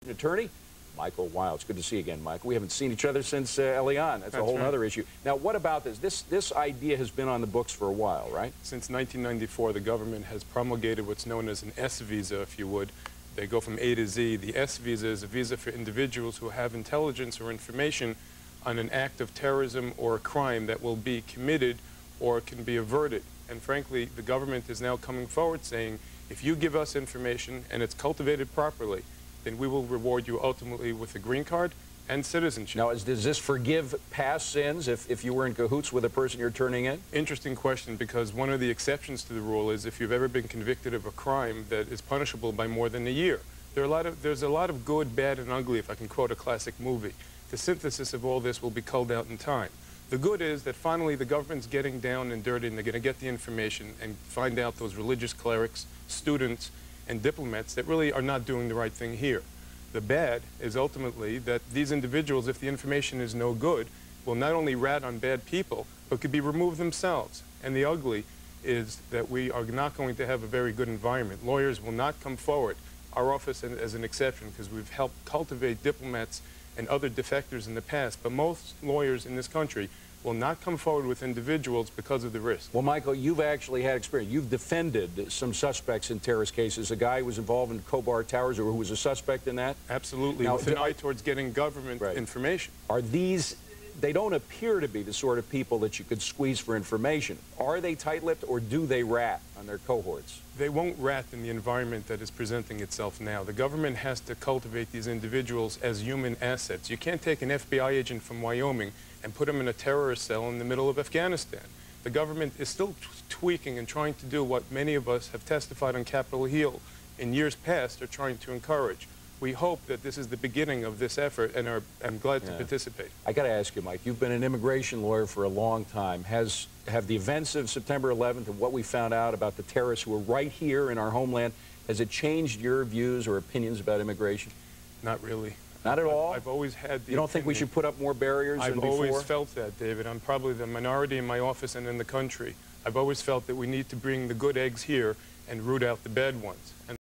Attorney Michael Weil. It's good to see you again, Michael. We haven't seen each other since Elian. That's a whole other issue. Now, what about this? This idea has been on the books for a while, right? Since 1994, the government has promulgated what's known as an S visa, if you would. They go from A to Z. The S visa is a visa for individuals who have intelligence or information on an act of terrorism or a crime that will be committed or can be averted. And frankly, the government is now coming forward saying, if you give us information and it's cultivated properly, then we will reward you ultimately with a green card and citizenship. Now, does this forgive past sins if you were in cahoots with a person you're turning in? Interesting question, because one of the exceptions to the rule is if you've ever been convicted of a crime that is punishable by more than a year. There's a lot of good, bad, and ugly, if I can quote a classic movie. The synthesis of all this will be culled out in time. The good is that finally the government's getting down and dirty, and they're going to get the information and find out those religious clerics, students, and diplomats that really are not doing the right thing here. The bad is ultimately that these individuals, if the information is no good, will not only rat on bad people, but could be removed themselves. And the ugly is that we are not going to have a very good environment. Lawyers will not come forward. Our office as an exception, because we've helped cultivate diplomats and other defectors in the past, but most lawyers in this country will not come forward with individuals because of the risk. Well, Michael, you've actually had experience. You've defended some suspects in terrorist cases. A guy who was involved in Khobar Towers, or who was a suspect in that? Absolutely, now, with an eye towards getting government information. Are these, they don't appear to be the sort of people that you could squeeze for information. Are they tight-lipped, or do they rat on their cohorts? They won't rat in the environment that is presenting itself now. The government has to cultivate these individuals as human assets. You can't take an FBI agent from Wyoming and put him in a terrorist cell in the middle of Afghanistan. The government is still tweaking and trying to do what many of us have testified on Capitol Hill in years past are trying to encourage. We hope that this is the beginning of this effort, and I'm glad to participate. I got to ask you, Mike, you've been an immigration lawyer for a long time. Have the events of September 11th and what we found out about the terrorists who were right here in our homeland, has it changed your views or opinions about immigration? Not really. Not at all? I've always had the You don't think we should put up more barriers than before? I've always felt that, David. I'm probably the minority in my office and in the country. I've always felt that we need to bring the good eggs here and root out the bad ones.